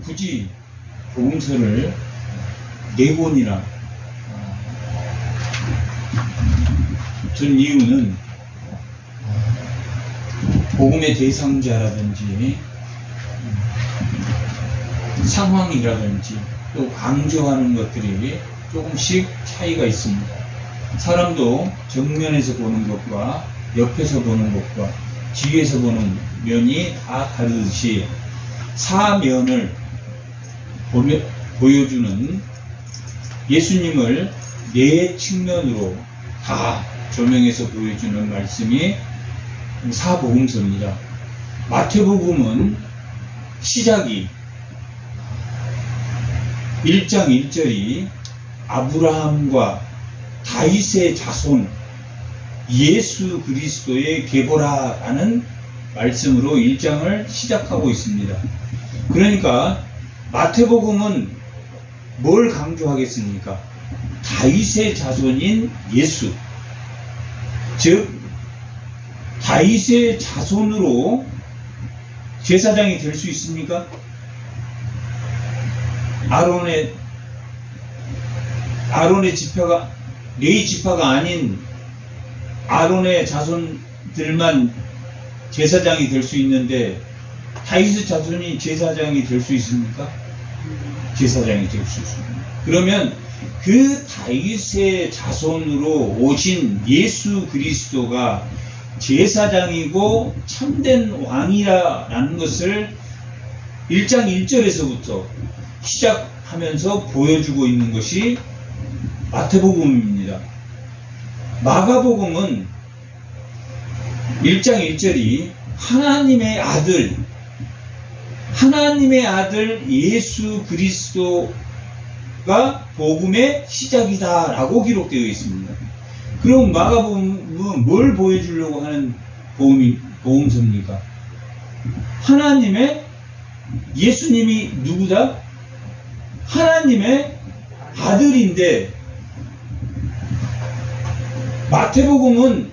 굳이 복음서를 4권이나 준 이유는 복음의 대상자라든지 상황이라든지 또 강조하는 것들이 조금씩 차이가 있습니다. 사람도 정면에서 보는 것과 옆에서 보는 것과 뒤에서 보는 면이 다 다르듯이 사면을 보여주는 예수님을 4측면으로 다 조명해서 보여주는 말씀이 사복음서입니다. 마태복음은 시작이 1장 1절이 아브라함과 다윗의 자손 예수 그리스도의 계보라라는 말씀으로 1장을 시작하고 있습니다. 그러니까 마태복음은 뭘 강조하겠습니까? 다윗의 자손인 예수, 즉 다윗의 자손으로 제사장이 될 수 있습니까? 아론의 지파가, 레위 지파가 아닌 아론의 자손들만 제사장이 될 수 있는데 다윗의 자손이 제사장이 될 수 있습니까? 제사장이 될 수 있습니다. 그러면 그 다윗의 자손으로 오신 예수 그리스도가 제사장이고 참된 왕이라는 것을 1장 1절에서부터 시작하면서 보여주고 있는 것이 마태복음입니다. 마가복음은 1장 1절이 하나님의 아들 예수 그리스도가 복음의 시작이다 라고 기록되어 있습니다. 그럼 마가복음은 뭘 보여주려고 하는 복음서입니까? 예수님이 누구다? 하나님의 아들인데, 마태복음은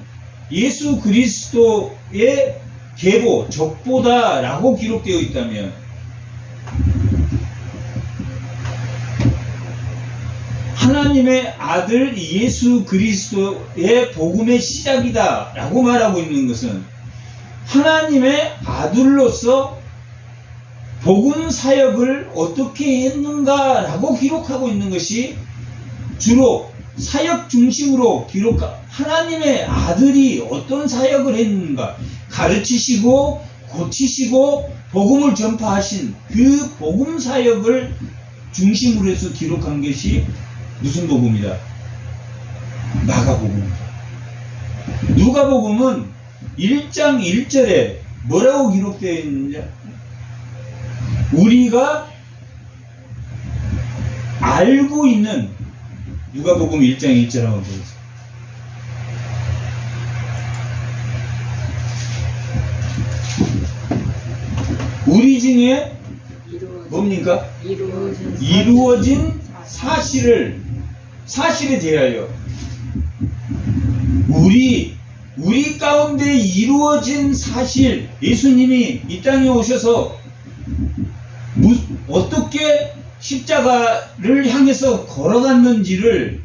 예수 그리스도의 계보, 족보다 라고 기록되어 있다면 하나님의 아들 예수 그리스도의 복음의 시작이다 라고 말하고 있는 것은 하나님의 아들로서 복음 사역을 어떻게 했는가 라고 기록하고 있는 것이 주로 사역 중심으로 하나님의 아들이 어떤 사역을 했는가, 가르치시고 고치시고 복음을 전파하신 그 복음 사역을 중심으로 해서 기록한 것이 무슨 복음이다? 마가복음이다. 누가복음은 1장 1절에 뭐라고 기록되어 있느냐? 우리가 알고 있는, 누가복음 1장 1절 한번 보세요. 우리 중에 뭡니까? 이루어진 사실에 대하여 우리 가운데 이루어진 사실, 예수님이 이 땅에 오셔서 어떻게 십자가를 향해서 걸어갔는지를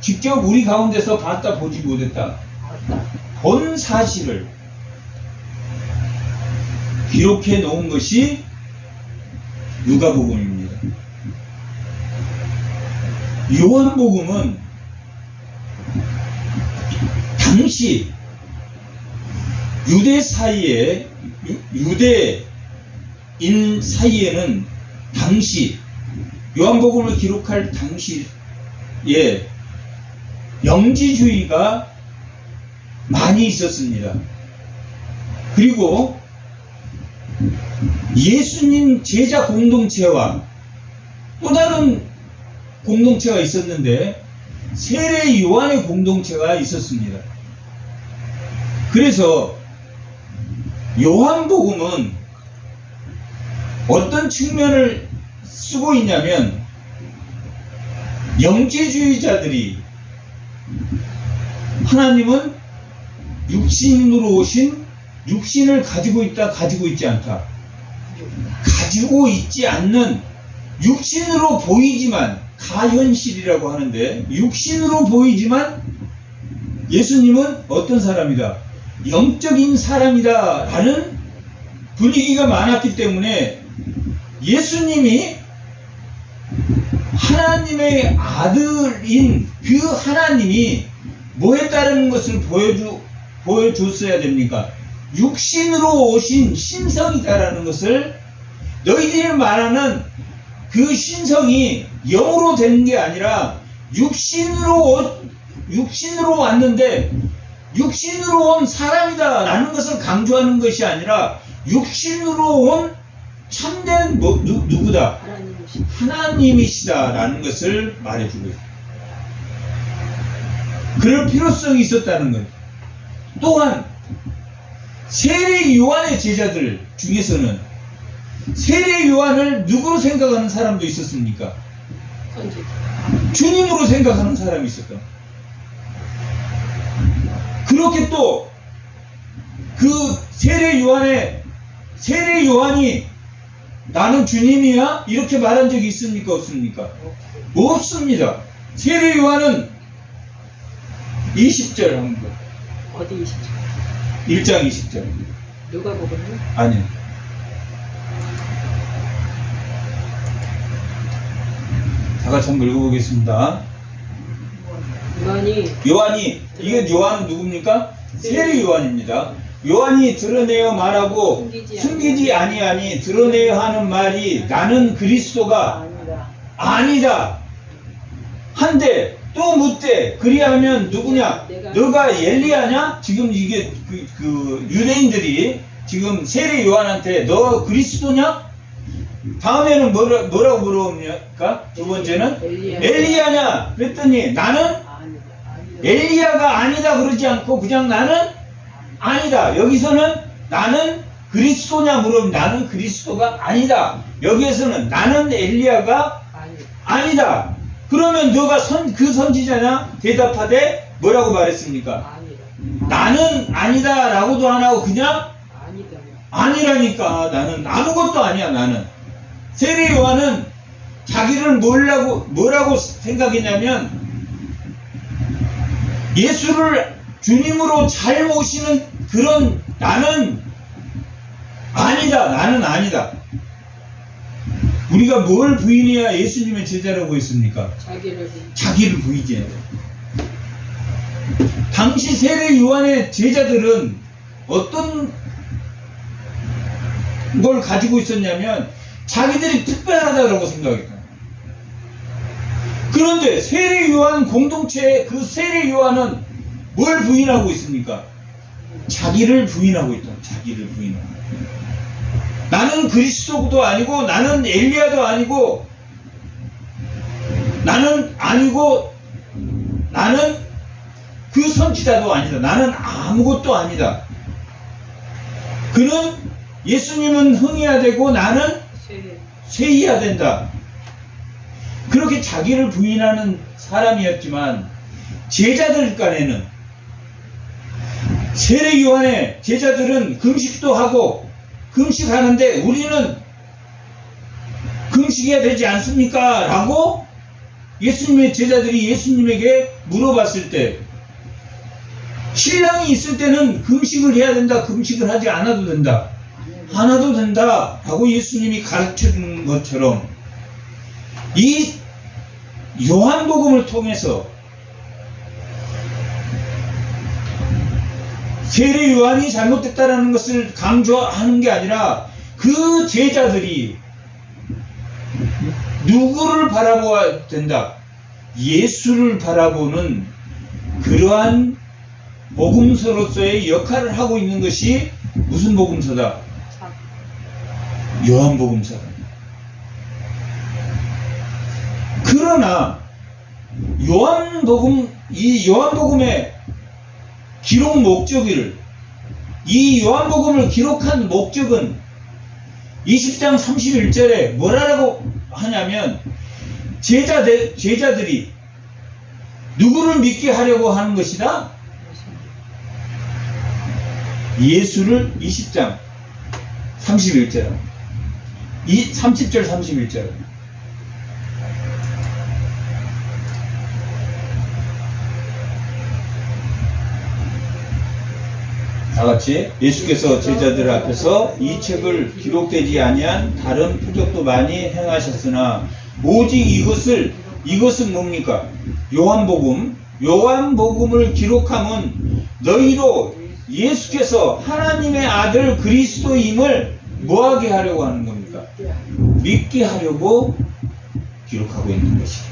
직접 우리 가운데서 봤다 보지 못했다 본 사실을 기록해 놓은 것이 누가복음입니다. 요한복음은 당시 유대인 사이에는 당시 요한복음을 기록할 당시에 영지주의가 많이 있었습니다. 그리고 예수님 제자 공동체와 또 다른 공동체가 있었는데 세례 요한의 공동체가 있었습니다. 그래서 요한복음은 어떤 측면을 쓰고 있냐면, 영지주의자들이 하나님은 육신으로 오신 육신을 가지고 있다, 가지고 있지 않다. 가지고 있지 않는, 육신으로 보이지만, 가현실이라고 하는데, 육신으로 보이지만 예수님은 어떤 사람이다? 영적인 사람이다 라는 분위기가 많았기 때문에 예수님이 하나님의 아들인 그 하나님이 뭐에 따르는 것을 보여줬어야 됩니까? 육신으로 오신 신성이다라는 것을, 너희들이 말하는 그 신성이 영으로 되는 게 아니라 육신으로 왔는데 육신으로 온 사람이다 라는 것을 강조하는 것이 아니라 육신으로 온 참된 누구다? 하나님이시다 라는 것을 말해주고 있어요. 그럴 필요성이 있었다는 거예요. 또한 세례 요한의 제자들 중에서는 세례 요한을 누구로 생각하는 사람도 있었습니까? 주님으로 생각하는 사람이 있었다. 그렇게 또 그 세례 요한이 나는 주님이야? 이렇게 말한 적이 있습니까? 없습니까? 없습니다. 세례 요한은 20절 한번. 어디 20절? 1장 20절. 누가복음요? 아니요. 다 같이 한번 읽어보겠습니다. 요한이, 이게 요한은 누굽니까? 세례 요한입니다. 요한이 드러내어 말하고 숨기지 아니하니 드러내어 하는 말이 나는 그리스도가 아니다 한데 또 묻되 그리하면 누구냐? 너가 엘리야냐? 지금 이게 그 유대인들이 지금 세례 요한한테 너 그리스도냐? 다음에는 뭐라고 물어봅니까? 두 번째는 엘리야냐? 그랬더니 나는 엘리야가 아니다 그러지 않고 그냥 나는 아니다. 여기서는 나는 그리스도냐 물으면 나는 그리스도가 아니다. 여기에서는 나는 엘리야가 아니다. 그러면 너가 그 선지자냐? 대답하되 뭐라고 말했습니까? 나는 아니다 라고도 안 하고 그냥 아니라니까. 나는 아무것도 아니야. 나는 세례 요한은 자기를 뭐라고 생각했냐면 예수를 주님으로 잘 모시는 그런 나는 아니다. 나는 아니다. 우리가 뭘 부인해야 예수님의 제자라고 했습니까? 자기를 부인해야 돼. 당시 세례 요한의 제자들은 어떤 걸 가지고 있었냐면 자기들이 특별하다고 생각했다. 그런데 세례 요한 공동체의 그 세례 요한은 뭘 부인하고 있습니까? 자기를 부인하고 있다. 자기를 부인하고. 나는 그리스도도 아니고 나는 엘리야도 아니고 나는 그 선지자도 아니다. 나는 아무것도 아니다. 그는 예수님은 흥해야 되고 나는 쇠해야 된다. 그렇게 자기를 부인하는 사람이었지만 제자들 간에는 세례 요한의 제자들은 금식도 하고 금식하는데 우리는 금식해야 되지 않습니까? 라고 예수님의 제자들이 예수님에게 물어봤을 때 신랑이 있을 때는 금식을 해야 된다. 금식을 하지 않아도 된다. 안 해도 된다 라고 예수님이 가르쳐주는 것처럼 이 요한복음을 통해서 세례 요한이 잘못됐다라는 것을 강조하는 게 아니라 그 제자들이 누구를 바라보아야 된다? 예수를 바라보는 그러한 복음서로서의 역할을 하고 있는 것이 무슨 복음서다? 요한복음서다. 그러나 이 요한복음의 기록 목적을 이 요한복음을 기록한 목적은 20장 31절에 뭐라고 하냐면 제자들이 누구를 믿게 하려고 하는 것이다? 예수를 20장 31절 30절 31절 다같이 예수께서 제자들 앞에서 이 책을 기록되지 아니한 다른 표적도 많이 행하셨으나 오직 이것은 뭡니까? 요한복음을 기록함은 너희로 예수께서 하나님의 아들 그리스도임을 뭐하게 하려고 하는 겁니까? 믿게 하려고 기록하고 있는 것이죠.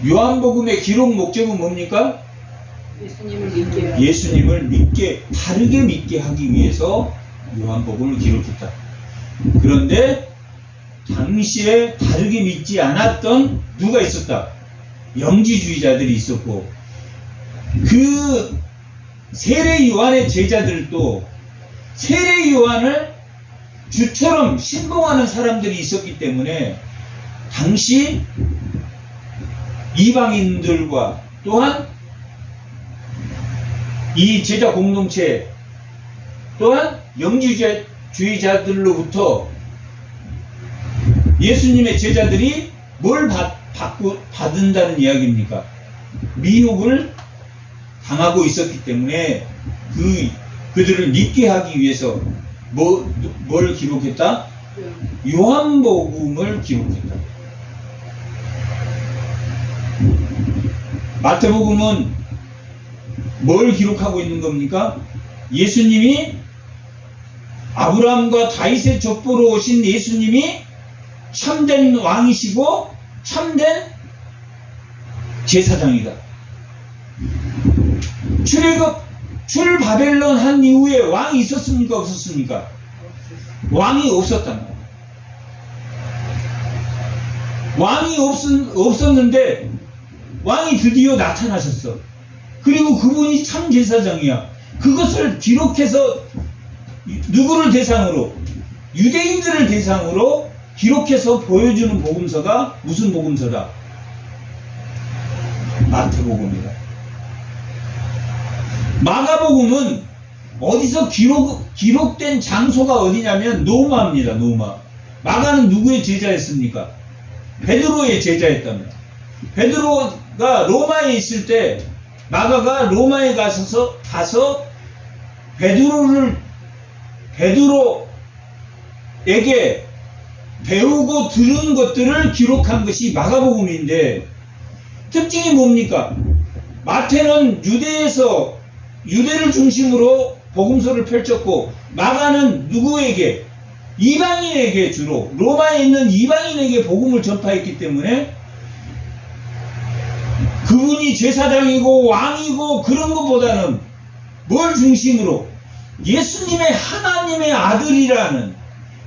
요한복음의 기록 목적은 뭡니까? 예수님을 믿게, 바르게 믿게 하기 위해서 요한복음을 기록했다. 그런데 당시에 바르게 믿지 않았던 누가 있었다? 영지주의자들이 있었고, 그 세례 요한의 제자들도 세례 요한을 주처럼 신봉하는 사람들이 있었기 때문에 당시 이방인들과 또한 이 제자 공동체 또한 영지주의자들로부터 예수님의 제자들이 뭘 받는다는 이야기입니까? 미혹을 당하고 있었기 때문에 그들을 믿게 하기 위해서 뭘 기록했다? 요한복음을 기록했다. 마태복음은 뭘 기록하고 있는 겁니까? 예수님이 아브라함과 다윗의 족보로 오신 예수님이 참된 왕이시고 참된 제사장이다. 출바벨론 한 이후에 왕이 있었습니까? 없었습니까? 왕이 없었단 말이에요. 왕이 없었는데 왕이 드디어 나타나셨어. 그리고 그분이 참 제사장이야. 그것을 기록해서 누구를 대상으로? 유대인들을 대상으로 기록해서 보여주는 복음서가 무슨 복음서다? 마태복음이다. 마가복음은 어디서 기록된 장소가 어디냐면 로마입니다. 로마. 마가는 누구의 제자였습니까? 베드로의 제자였답니다. 베드로가 로마에 있을 때 마가가 로마에 가서 베드로에게 배우고 들은 것들을 기록한 것이 마가복음인데, 특징이 뭡니까? 마태는 유대를 중심으로 복음서를 펼쳤고, 마가는 누구에게? 이방인에게, 주로 로마에 있는 이방인에게 복음을 전파했기 때문에 그분이 제사장이고 왕이고 그런 것보다는 뭘 중심으로? 예수님의 하나님의 아들이라는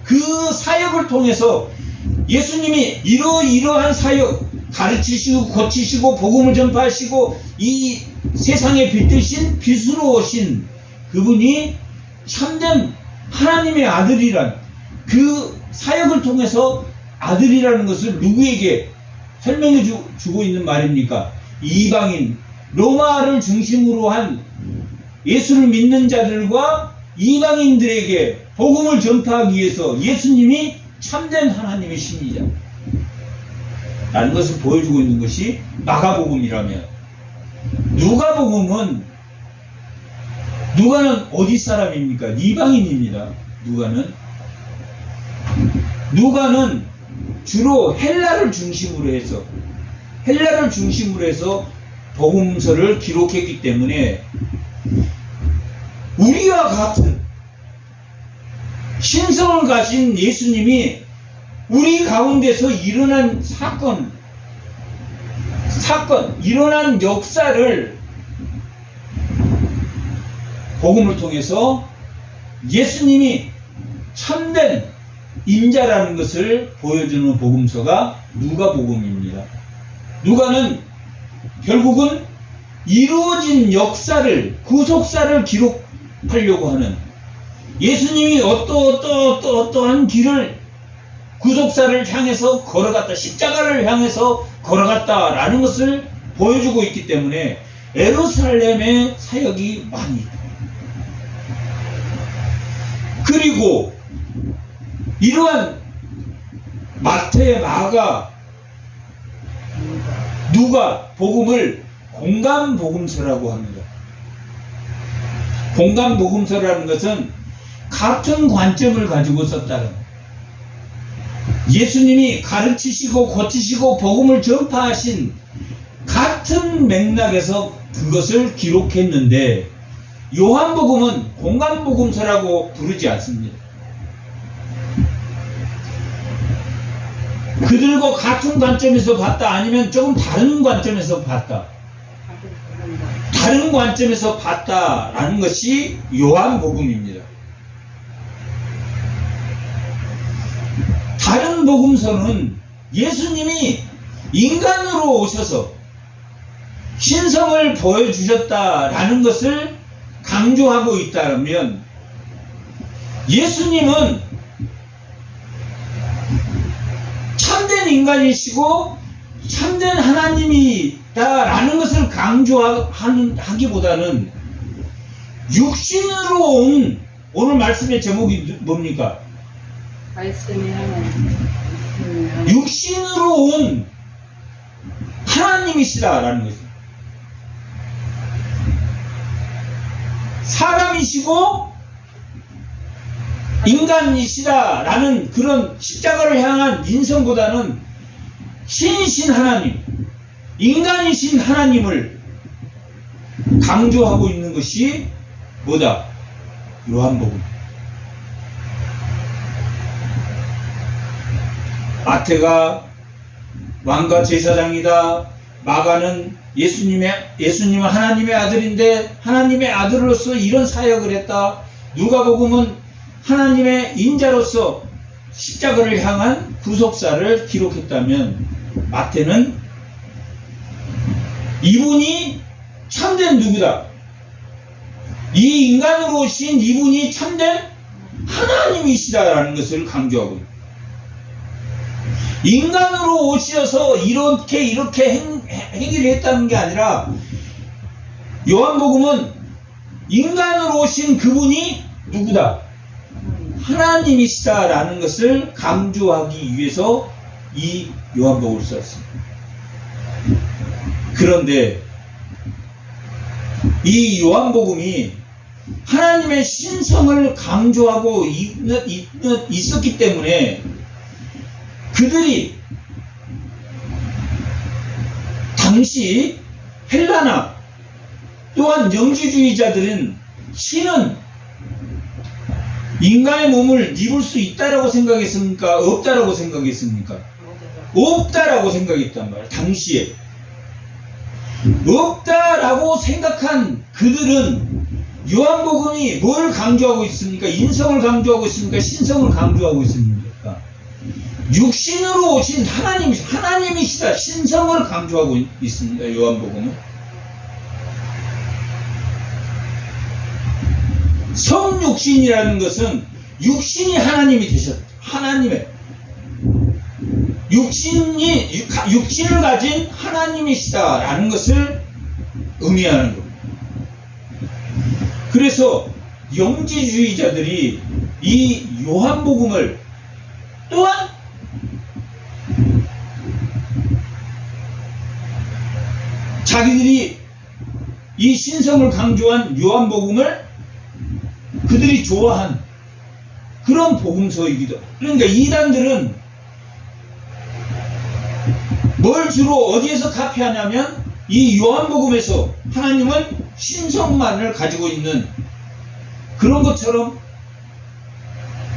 그 사역을 통해서 예수님이 이러한 사역, 가르치시고 고치시고 복음을 전파하시고 이 세상의 빛 되신 빛으로 오신 그분이 참된 하나님의 아들이란 그 사역을 통해서 아들이라는 것을 누구에게 설명해 주고 있는 말입니까? 이방인, 로마를 중심으로 한 예수를 믿는 자들과 이방인들에게 복음을 전파하기 위해서 예수님이 참된 하나님의 신이자 라는 것을 보여주고 있는 것이 마가복음이라면, 누가복음은 어디 사람입니까? 이방인입니다. 누가는 주로 헬라를 중심으로 해서 복음서를 기록했기 때문에 우리와 같은 신성을 가진 예수님이 우리 가운데서 일어난 일어난 역사를 복음을 통해서 예수님이 참된 인자라는 것을 보여주는 복음서가 누가복음입니다. 누가는 결국은 이루어진 역사를, 구속사를 기록하려고 하는, 예수님이 어떠한 길을, 구속사를 향해서 걸어갔다, 십자가를 향해서 걸어갔다라는 것을 보여주고 있기 때문에 예루살렘의 사역이 많이 있다. 그리고 이러한 마태, 마가, 누가 복음을 공감복음서라고 합니다. 공감복음서라는 것은 같은 관점을 가지고 썼다는 거예요. 예수님이 가르치시고 고치시고 복음을 전파하신 같은 맥락에서 그것을 기록했는데 요한복음은 공감복음서라고 부르지 않습니다. 그들과 같은 관점에서 봤다 아니면 조금 다른 관점에서 봤다. 다른 관점에서 봤다라는 것이 요한복음입니다. 다른 복음서는 예수님이 인간으로 오셔서 신성을 보여주셨다라는 것을 강조하고 있다면 예수님은 참된 인간이시고 참된 하나님이다라는 것을 강조하기보다는 육신으로 온 오늘 말씀의 제목이 뭡니까? 말씀이 하나님. 육신으로 온 하나님이시다라는 거죠. 사람이시고 인간이시다라는 그런 십자가를 향한 인성보다는 신이신 하나님, 인간이신 하나님을 강조하고 있는 것이 뭐다? 요한복음. 마태가 왕과 제사장이다. 마가는 예수님은 하나님의 아들인데 하나님의 아들로서 이런 사역을 했다. 누가복음은 하나님의 인자로서 십자가를 향한 구속사를 기록했다면 마태는 이분이 참된 누구다. 이 인간으로 오신 이분이 참된 하나님이시다라는 것을 강조하고 있다. 인간으로 오셔서 이렇게 행위를 했다는 게 아니라 요한복음은 인간으로 오신 그분이 누구다? 하나님이시다라는 것을 강조하기 위해서 이 요한복음을 썼습니다. 그런데 이 요한복음이 하나님의 신성을 강조하고 있었기 때문에 그들이 당시 헬라나 또한 영지주의자들은 신은 인간의 몸을 입을 수 있다라고 생각했습니까? 없다라고 생각했습니까? 없다라고 생각했단 말이에요. 당시에 없다라고 생각한 그들은 요한복음이 뭘 강조하고 있습니까? 인성을 강조하고 있습니까? 신성을 강조하고 있습니까? 육신으로 오신 하나님이시다. 신성을 강조하고 있습니다. 요한복음은. 성육신이라는 것은 육신이 하나님이 되셨다. 하나님의 육신을 가진 하나님이시다라는 것을 의미하는 겁니다. 그래서 영지주의자들이 이 요한복음을 또한 자기들이 이 신성을 강조한 요한복음을 그들이 좋아한 그런 복음서이기도. 그러니까 이단들은 뭘 주로 어디에서 카피하냐면 이 요한복음에서 하나님은 신성만을 가지고 있는 그런 것처럼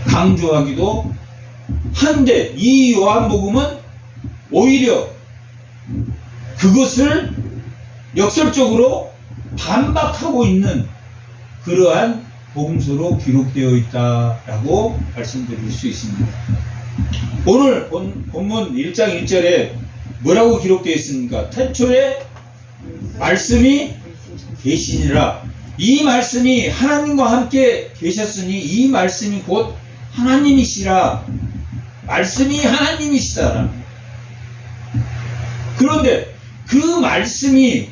강조하기도 한데 이 요한복음은 오히려 그것을 역설적으로 반박하고 있는 그러한 복음서로 기록되어 있다라고 말씀드릴 수 있습니다. 오늘 본문 1장 1절에 뭐라고 기록되어 있습니까? 태초에 말씀이 계시니라. 이 말씀이 하나님과 함께 계셨으니 이 말씀이 곧 하나님이시라. 말씀이 하나님이시다. 그런데 그 말씀이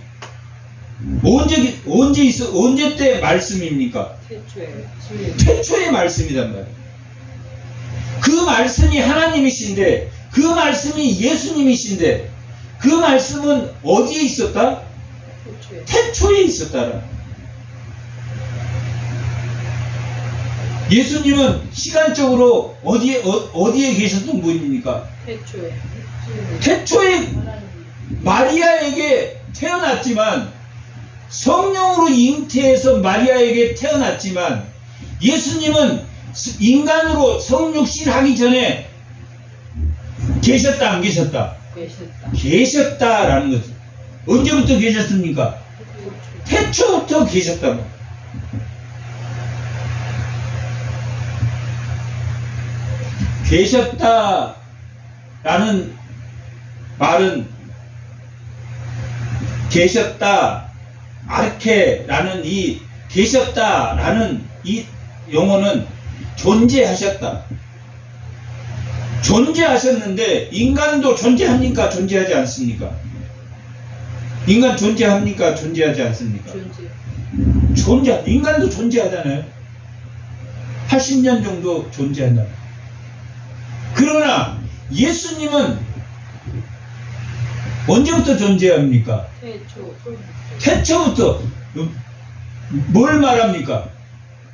언제 때 말씀입니까? 태초에 주님. 태초의 말씀이란 말이에요. 그 말씀이 하나님이신데, 그 말씀이 예수님이신데, 그 말씀은 어디에 있었다? 태초에. 태초에 있었다라. 예수님은 시간적으로 어디에 계셨던 분입니까? 태초에. 태초에 하나님. 마리아에게 태어났지만, 성령으로 잉태해서 마리아에게 태어났지만, 예수님은 인간으로 성육신 하기 전에 계셨다, 안 계셨다? 계셨다. 계셨다라는 거죠. 언제부터 계셨습니까? 태초. 태초부터 계셨다. 계셨다라는 말은, 계셨다, 아르케라는 이 계셨다라는 이 용어는 존재하셨다. 존재하셨는데, 인간도 존재합니까? 존재하지 않습니까? 인간 존재합니까? 존재하지 않습니까? 존재. 인간도 존재하잖아요. 80년 정도 존재한다. 그러나 예수님은 언제부터 존재합니까? 태초. 태초부터. 뭘 말합니까?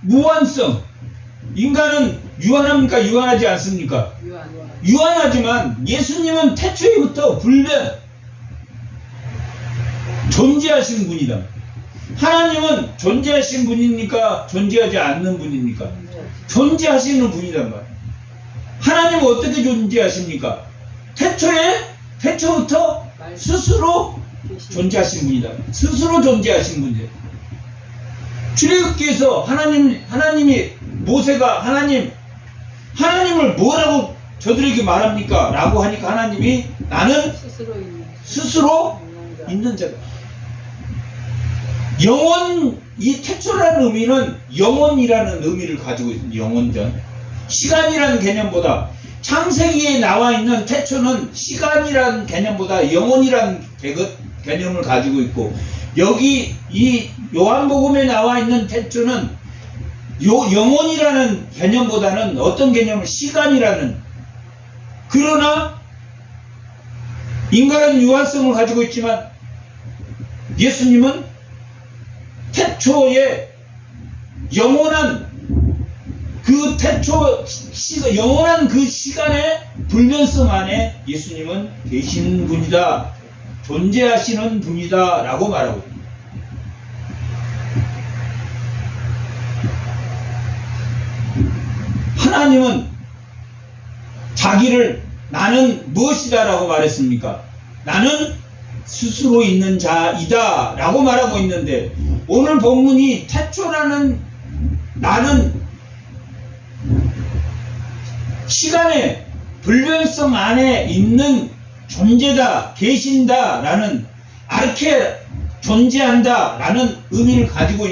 무한성. 인간은 유한합니까? 유한하지 않습니까? 유한. 유한하지만 예수님은 태초부터 불변 존재하신 분이다. 하나님은 존재하신 분입니까? 존재하지 않는 분입니까? 존재하시는 분이란 말이에요. 하나님은 어떻게 존재하십니까? 태초부터 스스로 존재하신 분이다. 스스로 존재하신 분이다. 출애굽기에서 하나님이 모세가 하나님을 뭐라고 저들에게 말합니까? 라고 하니까 하나님이 나는 스스로 있는 자다. 이 태초라는 의미는 영원이라는 의미를 가지고 있습니다. 영원전. 시간이라는 개념보다, 창세기에 나와 있는 태초는 시간이라는 개념보다 영원이라는 개념을 가지고 있고, 여기 이 요한복음에 나와 있는 태초는 영원이라는 개념보다는 어떤 개념을? 시간이라는. 그러나 인간은 유한성을 가지고 있지만 예수님은 태초에 영원한 영원한 그 시간의 불변성 안에 예수님은 계신 분이다, 존재하시는 분이다 라고 말하고 있습니다. 하나님은 자기를 나는 무엇이다 라고 말했습니까? 나는 스스로 있는 자이다 라고 말하고 있는데, 오늘 본문이 태초라는 나는 시간의 불변성 안에 있는 존재다, 계신다 라는, 아르케 존재한다 라는 의미를 가지고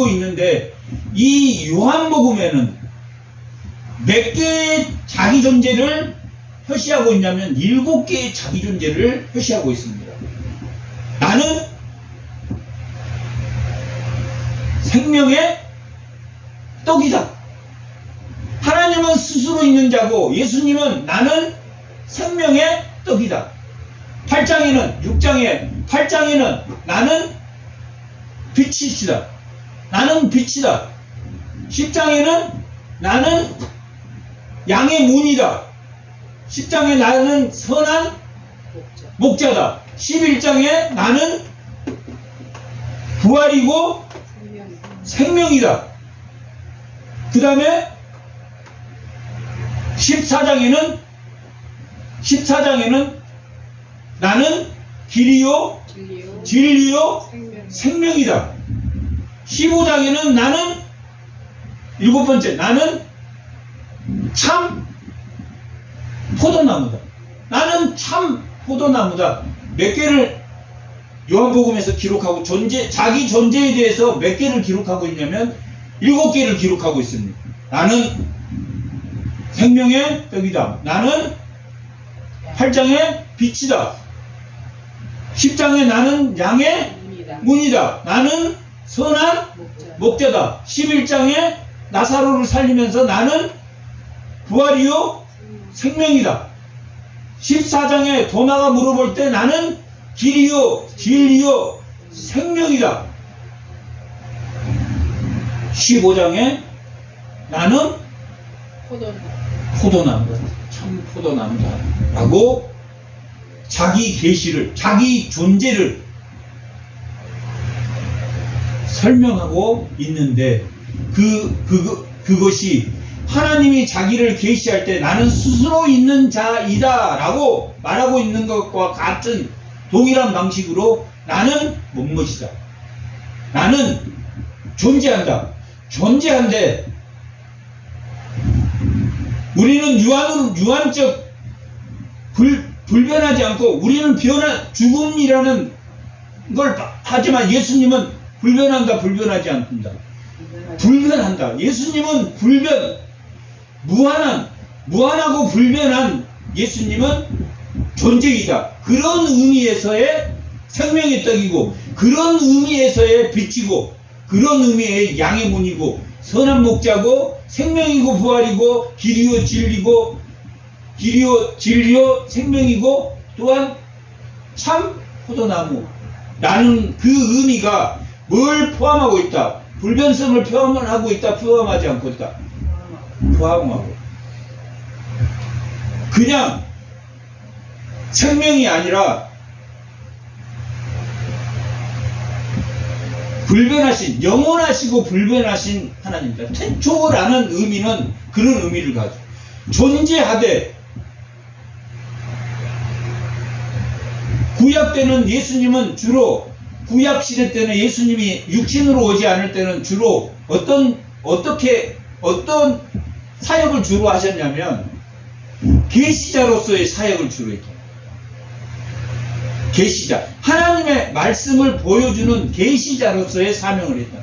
있는데, 이 요한복음에는 몇 개의 자기 존재를 표시하고 있냐면 7개의 자기 존재를 표시하고 있습니다. 나는 생명의 떡이다. 하나님은 스스로 있는 자고, 예수님은 나는 생명의 떡이다. 8장에는 나는 빛이시다. 나는 빛이다. 10장에는 나는 양의 문이다. 10장에 나는 선한 목자다. 11장에 나는 부활이고 생명이다. 그 다음에 14장에는 나는 길이요 진리요 생명이다. 15장에는 나는, 7번째, 나는 참 포도나무다. 나는 참 포도나무다. 몇 개를 요한복음에서 기록하고, 자기 존재에 대해서 몇 개를 기록하고 있냐면 7개를 기록하고 있습니다. 나는 생명의 떡이다. 나는 8장의 빛이다. 10장에 나는 양의 문이다. 문이다. 나는 선한 목자. 목자다. 11장에 나사로를 살리면서 나는 부활이요 생명이다. 14장에 도마가 물어볼 때 나는 길이요 진리요 생명이다. 15장에 나는 포도나무다. 참 포도나무다. 라고 자기 계시를, 자기 존재를 설명하고 있는데 그것이 하나님이 자기를 계시할 때 나는 스스로 있는 자이다 라고 말하고 있는 것과 같은 동일한 방식으로 나는 무엇이다. 나는 존재한다. 존재한데 우리는 유한적 불변하지 않고 우리는 죽음이라는 걸 하지만 예수님은 불변하지 않습니다. 불변한다. 예수님은 무한하고 불변한 예수님은 존재이다. 그런 의미에서의 생명의 떡이고, 그런 의미에서의 빛이고, 그런 의미의 양의 문이고, 선한 목자고, 생명이고 부활이고, 길이요 진리요 생명이고, 또한 참 포도나무. 라는 그 의미가 뭘 포함하고 있다? 불변성을 포함하고 있다? 포함하지 않고 있다? 포함하고. 그냥 생명이 아니라 불변하신, 영원하시고 불변하신 하나님입니다. 태초라는 의미는 그런 의미를 가지고 존재하되, 구약 때는 예수님은 주로, 구약 시대 때는 예수님이 육신으로 오지 않을 때는 주로 어떤 사역을 주로 하셨냐면 계시자로서의 사역을 주로 했다. 계시자, 하나님의 말씀을 보여주는 계시자로서의 사명을 했다.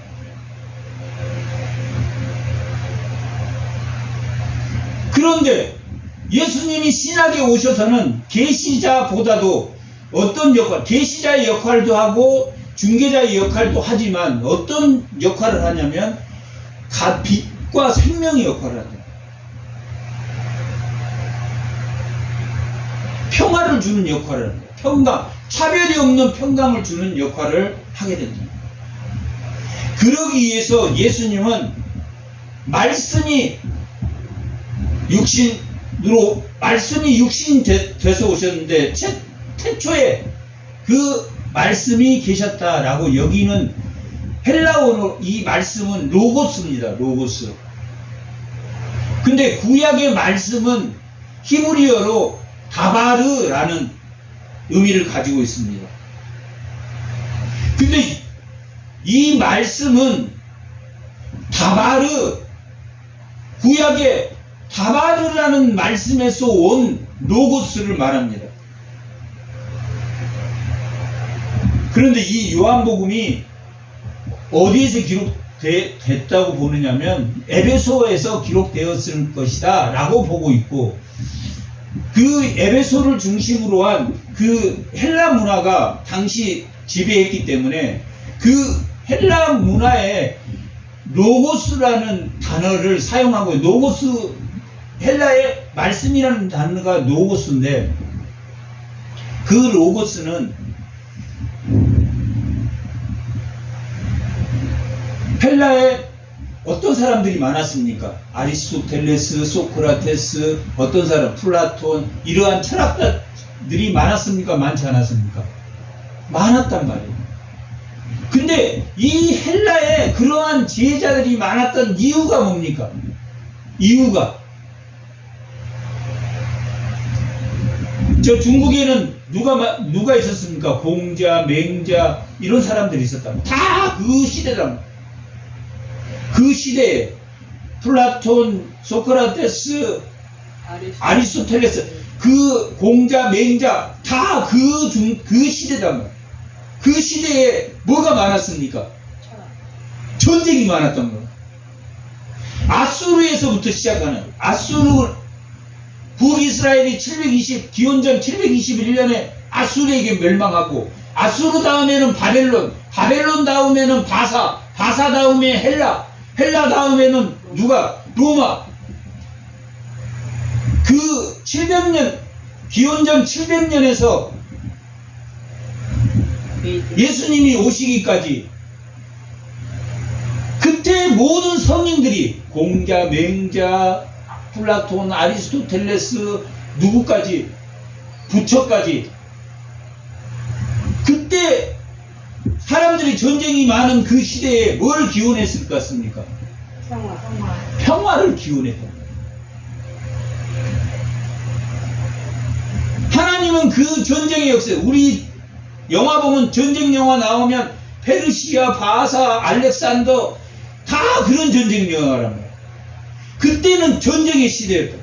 그런데 예수님이 신약에 오셔서는 계시자보다도 어떤 역할, 계시자의 역할도 하고 중개자의 역할도 하지만 어떤 역할을 하냐면 빛과 생명의 역할을 한다. 평화를 주는 역할을 한다. 평강, 차별이 없는 평강을 주는 역할을 하게 된다. 그러기 위해서 예수님은 말씀이 육신이 돼서 오셨는데 태초에 그 말씀이 계셨다라고 여기는 헬라어로 이 말씀은 로고스입니다. 로고스. 근데 구약의 말씀은 히브리어로 다바르라는 의미를 가지고 있습니다. 근데 이 말씀은 구약의 다바르라는 말씀에서 온 로고스를 말합니다. 그런데 이 요한복음이 어디에서 기록됐다고 보느냐면 에베소에서 기록되었을 것이다 라고 보고 있고, 그 에베소를 중심으로 한 그 헬라 문화가 당시 지배했기 때문에 그 헬라 문화에 로고스라는 단어를 사용하고, 로고스, 헬라의 말씀이라는 단어가 로고스인데, 그 로고스는 헬라에 어떤 사람들이 많았습니까? 아리스토텔레스, 소크라테스, 어떤 사람, 플라톤, 이러한 철학자들이 많았습니까? 많지 않았습니까? 많았단 말이에요. 근데 이 헬라에 그러한 지혜자들이 많았던 이유가 뭡니까? 이유가 저 중국에는 누가 있었습니까? 공자, 맹자 이런 사람들이 있었다. 다 그 시대다. 그 시대에 플라톤, 소크라테스, 아리스토텔레스, 그 공자, 맹자 다 그 시대다. 그 시대에 뭐가 많았습니까? 전쟁이 많았던 거예요. 아수르에서부터 시작하는, 북이스라엘이 기원전 721년에 아수르에게 멸망하고, 아수르 다음에는 바벨론, 바벨론 다음에는 바사, 바사 다음에 헬라, 헬라 다음에는 누가? 로마. 그 700년, 기원전 700년에서 예수님이 오시기까지 그때 모든 성인들이 공자, 맹자, 플라톤, 아리스토텔레스, 누구까지, 부처까지 그때 사람들이 전쟁이 많은 그 시대에 뭘 기원했을 것 같습니까? 평화. 평화를 기원했다. 하나님은 그 전쟁의 역사에, 우리 영화 보면 전쟁 영화 나오면 페르시아, 바사, 알렉산더 다 그런 전쟁 영화란 말이야. 그때는 전쟁의 시대였다.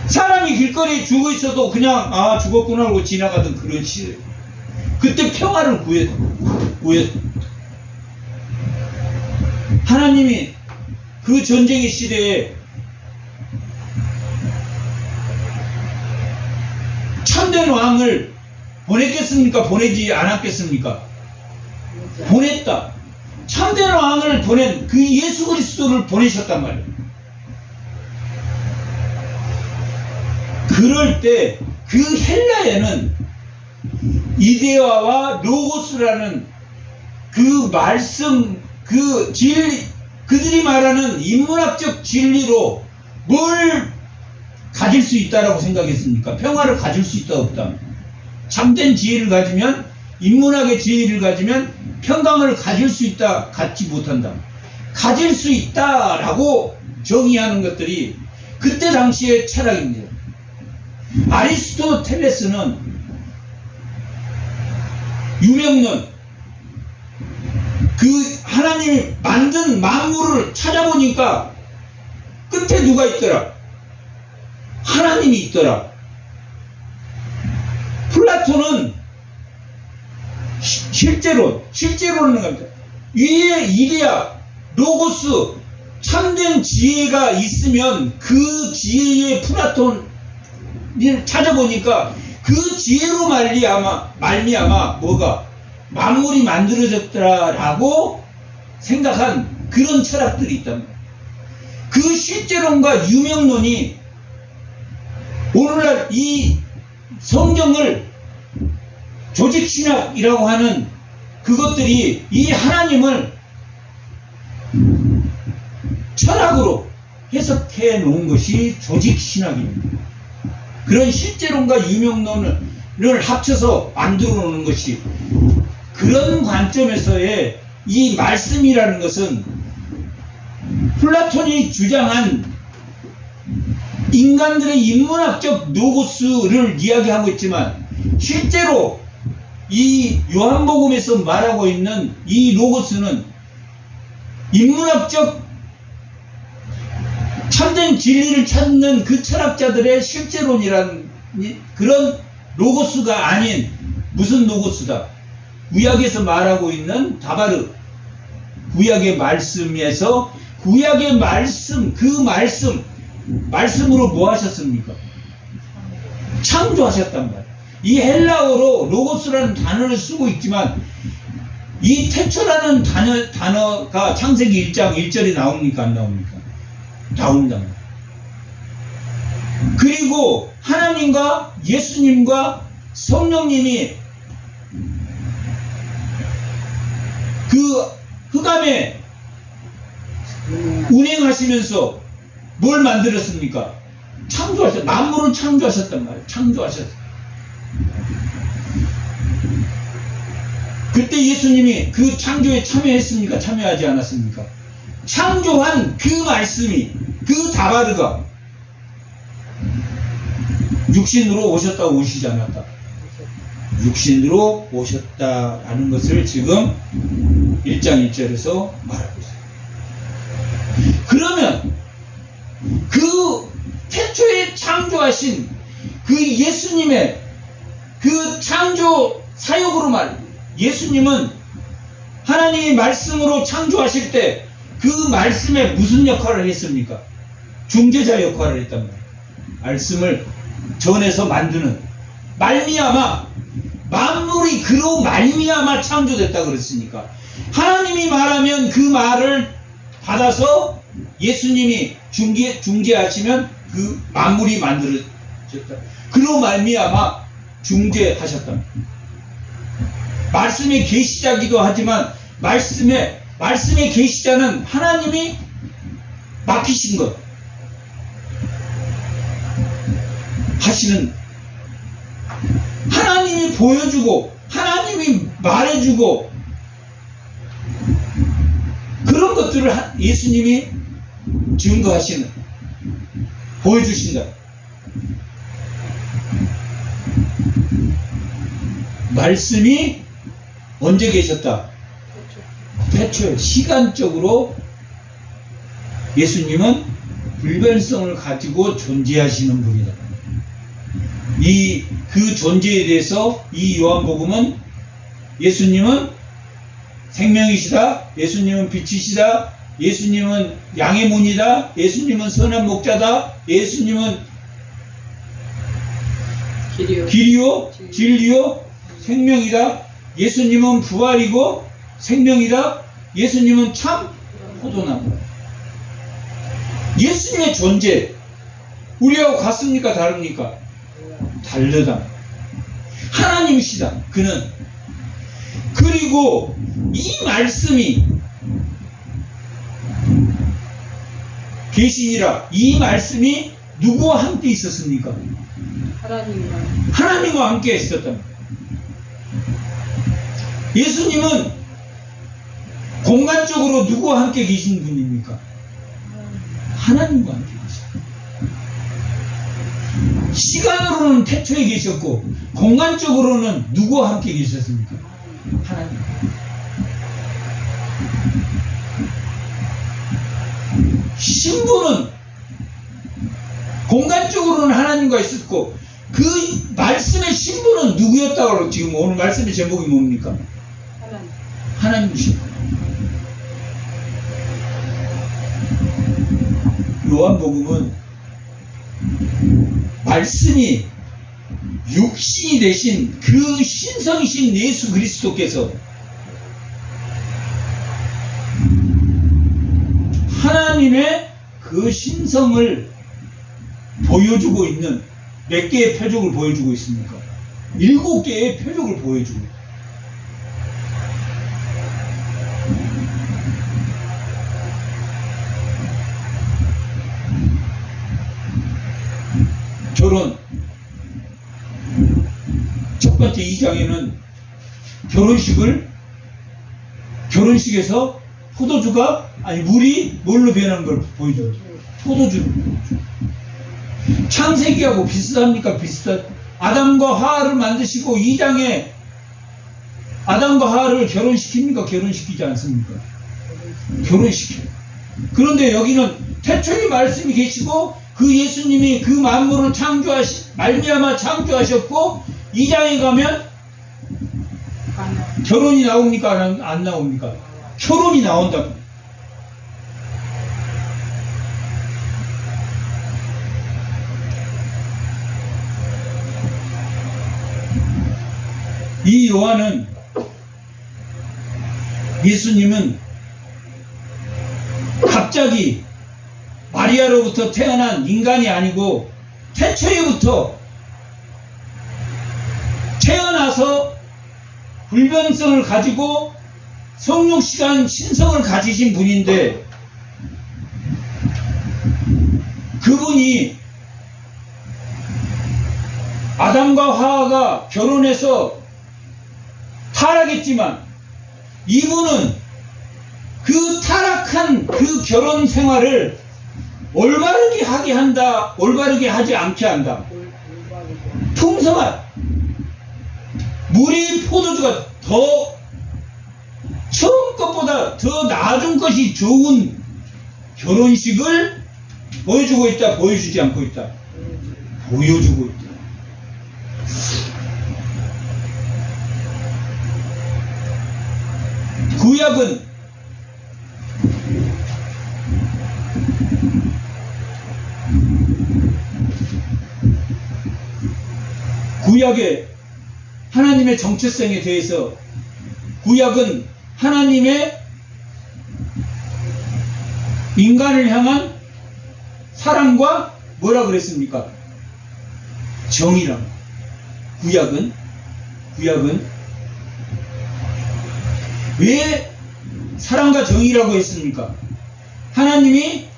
사람이 길거리에 죽어 있어도 그냥 아 죽었구나 하고 지나가던 그런 시대. 그때 평화를 구했다. 하나님이 그 전쟁의 시대에 참된 왕을 보냈겠습니까? 보내지 않았겠습니까? 보냈다. 참된 왕을 보낸 그 예수 그리스도를 보내셨단 말이에요. 그럴 때 그 헬라에는 이데아와 로고스라는 그 말씀, 그 진리, 그들이 말하는 인문학적 진리로 뭘 가질 수 있다라고 생각했습니까? 평화를 가질 수 있다 없다? 참된 지혜를 가지면, 인문학의 지혜를 가지면 평강을 가질 수 있다, 갖지 못한다. 가질 수 있다라고 정의하는 것들이 그때 당시의 철학입니다. 아리스토텔레스는 유명론, 그 하나님이 만든 만물을 찾아보니까 끝에 누가 있더라? 하나님이 있더라. 플라톤은 실제로는 겁니다. 위에 이데아, 로고스, 참된 지혜가 있으면 그 지혜의 플라톤을 찾아보니까 그 지혜로 말미암아 뭐가 만물이 만들어졌더라라고 생각한 그런 철학들이 있단 말이에요. 그 실제론과 유명론이 오늘날 이 성경을 조직신학이라고 하는 그것들이 이 하나님을 철학으로 해석해 놓은 것이 조직신학입니다. 그런 실제론과 유명론을 합쳐서 만들어 놓는 것이, 그런 관점에서의 이 말씀이라는 것은 플라톤이 주장한 인간들의 인문학적 노고스를 이야기하고 있지만, 실제로 이 요한복음에서 말하고 있는 이 로고스는 인문학적 참된 진리를 찾는 그 철학자들의 실제론이라는 그런 로고스가 아닌 무슨 로고스다? 구약에서 말하고 있는 다바르, 구약의 말씀에서 구약의 말씀, 그 말씀으로 뭐 하셨습니까? 창조하셨단 말이에요. 이 헬라어로 로고스라는 단어를 쓰고 있지만 이 태초라는 단어가 창세기 1장 1절에 나옵니까? 안 나옵니까? 나온단 말이에요. 그리고 하나님과 예수님과 성령님이 그 흑암에 운행하시면서 뭘 만들었습니까? 만물을 창조하셨단 말이에요. 창조하셨어요. 그때 예수님이 그 창조에 참여했습니까? 참여하지 않았습니까? 창조한 그 말씀이, 그 다바르가 육신으로 오셨다, 오시지 않았다? 육신으로 오셨다라는 것을 지금 1장 1절에서 말하고 있어요. 그러면 그 태초에 창조하신 그 예수님의 그 창조 사역으로 예수님은 하나님이 말씀으로 창조하실 때 그 말씀에 무슨 역할을 했습니까? 중재자 역할을 했단 말이에요. 말씀을 전해서 만드는, 말미암아 만물이 그로 말미암아 창조됐다 그랬으니까 하나님이 말하면 그 말을 받아서 예수님이 중재하시면 그 만물이 만들어졌다. 그로 말미암아 중재하셨다. 말씀의 계시자기도 하지만 말씀의 계시자는 하나님이 맡기신 것 하시는, 하나님이 보여주고 하나님이 말해주고 그런 것들을 예수님이 증거하시는, 보여주신다. 말씀이 언제 계셨다? 태초에. 시간적으로 예수님은 불변성을 가지고 존재하시는 분이다. 그 존재에 대해서 이 요한복음은 예수님은 생명이시다, 예수님은 빛이시다, 예수님은 양의 문이다, 예수님은 선한 목자다, 예수님은 길이요 진리요 생명이다, 예수님은 부활이고 생명이다, 예수님은 참 포도나무. 예수님의 존재 우리하고 같습니까 다릅니까? 다르다. 하나님이시다 그는. 그리고 이 말씀이 계시니라, 이 말씀이 누구와 함께 있었습니까? 하나님과 함께 있었다. 예수님은 공간적으로 누구와 함께 계신 분입니까? 하나님과 함께 계십니다. 시간으로는 태초에 계셨고 공간적으로는 누구와 함께 계셨습니까? 하나님. 신부는 공간적으로는 하나님과 있었고 그 말씀의 신부는 누구였다고 지금 오늘 말씀의 제목이 뭡니까? 하나님이십니다. 요한복음은 말씀이 육신이 되신 그 신성이신 예수 그리스도께서 하나님의 그 신성을 보여주고 있는, 몇 개의 표적을 보여주고 있습니까? 7개의 표적을 보여주고 있습니다. 결혼 첫 번째 2장에는 결혼식에서 포도주가 물이 뭘로 변한 걸 보여줘요. 포도주를 보여줘요. 창세기하고 비슷합니까? 아담과 하와를 만드시고 2장에 아담과 하와를 결혼시킵니까? 결혼시키지 않습니까? 결혼시켜요. 그런데 여기는 태초에 말씀이 계시고 그 예수님이 그 만물을 말미암아 창조하셨고 2장에 가면 결혼이 나옵니까? 안 나옵니까? 결혼이 나온다. 이 요한은 예수님은 갑자기 마리아로부터 태어난 인간이 아니고 태초에부터 태어나서 불변성을 가지고 성육시간 신성을 가지신 분인데 그분이 아담과 하와가 결혼해서 타락했지만 이분은 그 타락한 그 결혼 생활을 올바르게 하게 한다, 올바르게 하지 않게 한다. 풍성한 물이 포도주가 더 처음 것보다 더 나아진 것이 좋은 결혼식을 보여주고 있다, 보여주지 않고 있다? 보여주고 있다. 구약에 하나님의 정체성에 대해서 구약은 하나님의 인간을 향한 사랑과 뭐라 그랬습니까? 정의랑. 구약은 왜 사랑과 정의라고 했습니까? 하나님이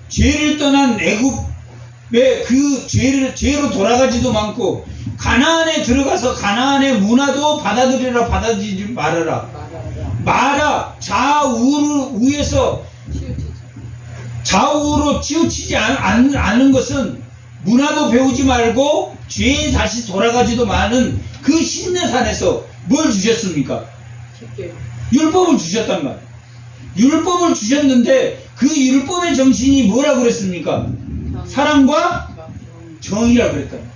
죄를 떠난 애굽의 그 죄로 돌아가지도 않고 가나안에 들어가서 가나안의 문화도 받아들이라 받아들이지 말아라. 마라. 좌우에서 치우치지. 좌우로 치우치지 않는 것은 문화도 배우지 말고 죄에 다시 돌아가지도 않은 그 시내산에서 뭘 주셨습니까? 쉽게. 율법을 주셨단 말이에요. 율법을 주셨는데 그 율법의 정신이 뭐라고 그랬습니까? 사랑과 정의라고 그랬단 말이에요.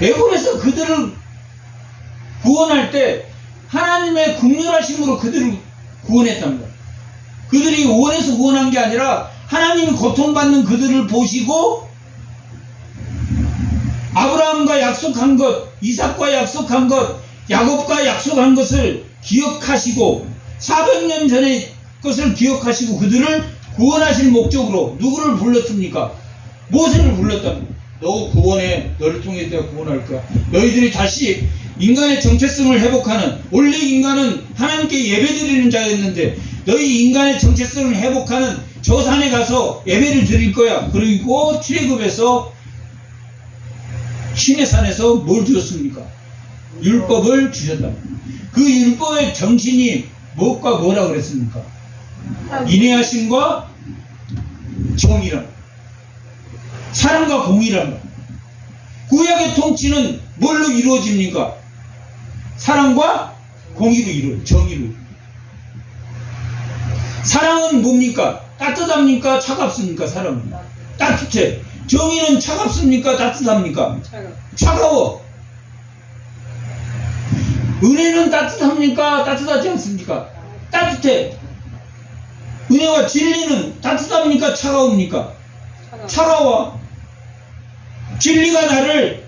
애굽에서 그들을 구원할 때 하나님의 긍휼하심으로 그들을 구원했단 말이에요. 그들이 원해서 구원한 게 아니라 하나님이 고통받는 그들을 보시고 아브라함과 약속한 것, 이삭과 약속한 것, 야곱과 약속한 것을 기억하시고 400년 전의 것을 기억하시고 그들을 구원하실 목적으로 누구를 불렀습니까? 모세를 불렀다. 너 구원해. 너를 통해 내가 구원할 거야. 너희들이 다시 인간의 정체성을 회복하는, 원래 인간은 하나님께 예배드리는 자였는데 너희 인간의 정체성을 회복하는 저 산에 가서 예배를 드릴 거야. 그리고 출애굽에서 시내산에서 뭘 주었습니까? 율법을 주셨다. 그 율법의 정신이 무엇과 뭐라 그랬습니까? 인내하심과 정의란, 사랑과 공의란. 구약의 통치는 뭘로 이루어집니까? 사랑과 공의로 이루어져요. 정의로. 사랑은 뭡니까? 따뜻합니까? 차갑습니까? 사랑은 따뜻해. 정의는 차갑습니까? 따뜻합니까? 차가워. 은혜는 따뜻합니까? 따뜻하지 않습니까? 따뜻해. 은혜와 진리는 따뜻합니까? 차가웁니까? 차가워. 진리가 나를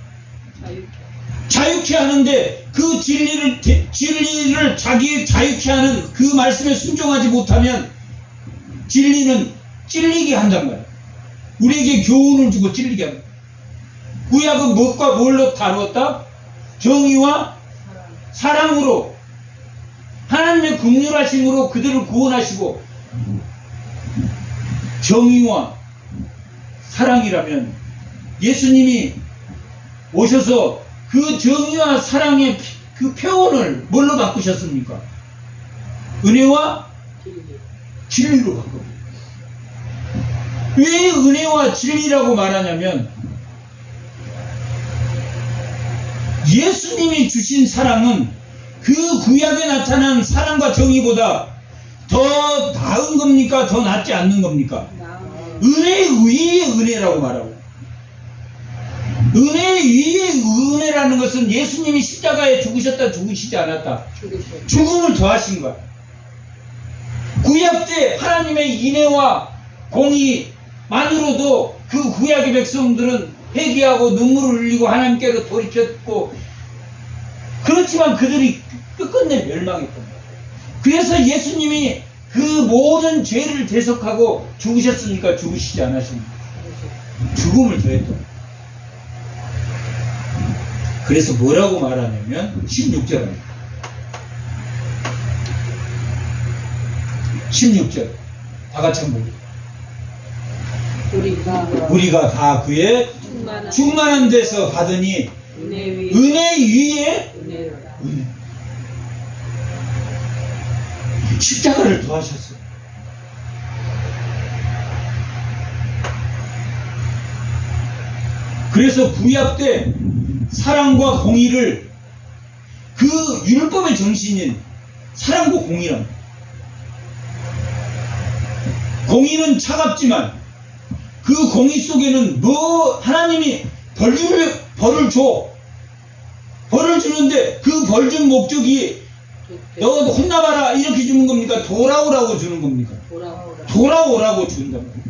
자유케 하는데 그 진리를 자기 자유케 하는 그 말씀에 순종하지 못하면 진리는 찔리게 한단 말이야. 우리에게 교훈을 주고 찔리게 한다. 구약은 무엇과 뭘로 다루었다? 정의와 사랑으로, 하나님의 긍휼하심으로 그들을 구원하시고, 정의와 사랑이라면 예수님이 오셔서 그 정의와 사랑의 그 표현을 뭘로 바꾸셨습니까? 은혜와 진리로 바꿔. 왜 은혜와 진리라고 말하냐면 예수님이 주신 사랑은 그 구약에 나타난 사랑과 정의보다 더 나은 겁니까? 더 낫지 않는 겁니까? 은혜 위의 은혜라고 말하고, 은혜 위의 은혜라는 것은 예수님이 십자가에 죽으셨다 죽으시지 않았다, 죽음을 더하신 거야. 구약 때 하나님의 인애와 공의만으로도 그 구약의 백성들은 회개하고 눈물을 흘리고 하나님께로 돌이켰고, 그렇지만 그들이 끝끝내 멸망했던 거야. 그래서 예수님이 그 모든 죄를 대속하고 죽으셨으니까 죽으시지 않으십니까? 죽음을 더했던 거야. 그래서 뭐라고 말하냐면 16절 16절 다 같이 한번 우리가 다 그의 충만한 데서 받으니 은혜 위에 은혜. 십자가를 더하셨어요. 그래서 구약 때 사랑과 공의를, 그 율법의 정신인 사랑과 공의란, 공의는 차갑지만 그 공의 속에는 뭐 하나님이 벌을 줘. 벌을 주는데 그 벌 준 목적이 너 혼나봐라 이렇게 주는 겁니까? 돌아오라고 주는 겁니까? 돌아오라고 준단 말이에요.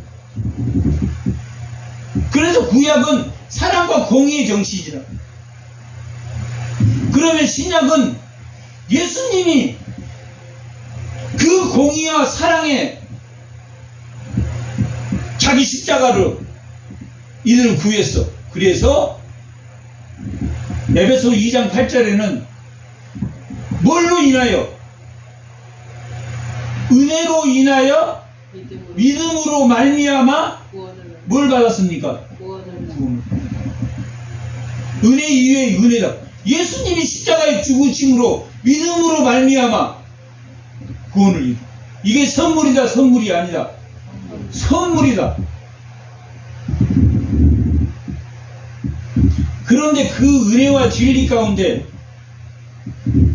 그래서 구약은 사랑과 공의의 정신이라. 그러면 신약은 예수님이 그 공의와 사랑에 자기 십자가로 이들을 구했어. 그래서 에베소 2장 8절에는 뭘로 인하여? 은혜로 인하여 믿음으로 말미암아 구원을 뭘 받았습니까? 구원을 구원을. 은혜 이외의 은혜다. 예수님이 십자가에 죽으심으로 믿음으로 말미암아 구원을 이루. 이게 선물이다, 선물이 아니다. 선물이다. 그런데 그 은혜와 진리 가운데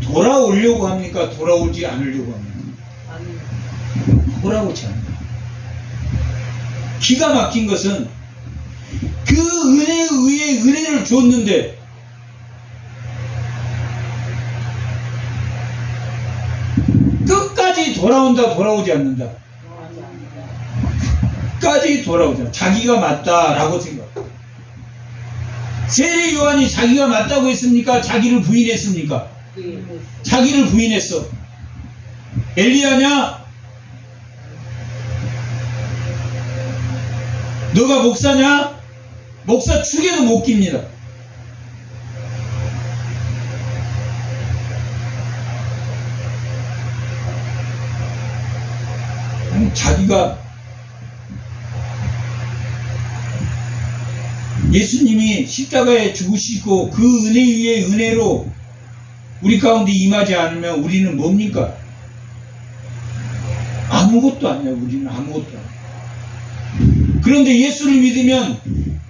돌아오려고 합니까? 돌아오지 않으려고 합니까? 아니 돌아오지 않는다. 기가 막힌 것은 그 은혜에 의해 은혜를 줬는데 끝까지 돌아온다, 돌아오지 않는다. 끝까지 돌아오지 않는다. 자기가 맞다라고 생각. 세례 요한이 자기가 맞다고 했습니까? 자기를 부인했습니까? 자기를 부인했어. 엘리야냐? 너가 목사냐? 목사 축에도 못 깁니다. 자기가 예수님이 십자가에 죽으시고 그 은혜 위에 은혜로 우리 가운데 임하지 않으면 우리는 뭡니까? 아무것도 아니야. 우리는 아무것도 아니야. 그런데 예수를 믿으면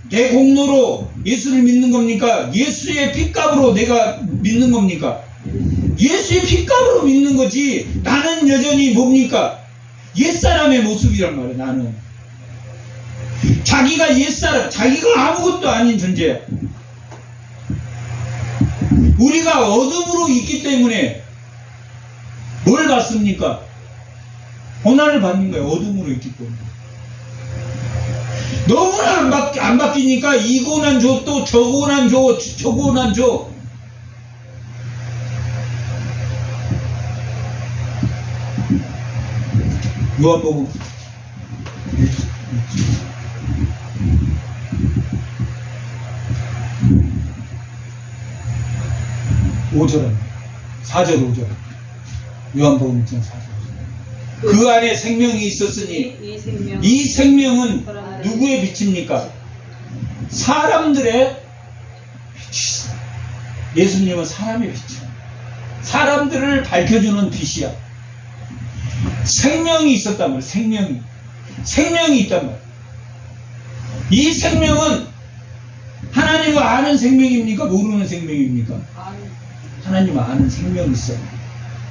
내 공로로 예수를 믿는 겁니까? 예수의 핏값으로 내가 믿는 겁니까? 예수의 핏값으로 믿는 거지. 나는 여전히 뭡니까? 옛사람의 모습이란 말이야. 나는 자기가 옛사람, 자기가 아무것도 아닌 존재야. 우리가 어둠으로 있기 때문에 뭘 받습니까? 고난을 받는 거예요. 어둠으로 있기 때문에. 너무나 안 바뀌니까 이 고난 줘, 또 저 고난 줘, 저 고난 줘. 요한복음 5절 4절 5절 요한복음 4절 그 안에 생명이 있었으니 이 생명은 누구의 빛입니까? 사람들의 빛이다. 예수님은 사람의 빛이야. 사람들을 밝혀주는 빛이야. 생명이 있었단 말이야. 생명이 있단 말이야. 이 생명은 하나님을 아는 생명입니까? 모르는 생명입니까? 하나님 아는 생명이 있어요.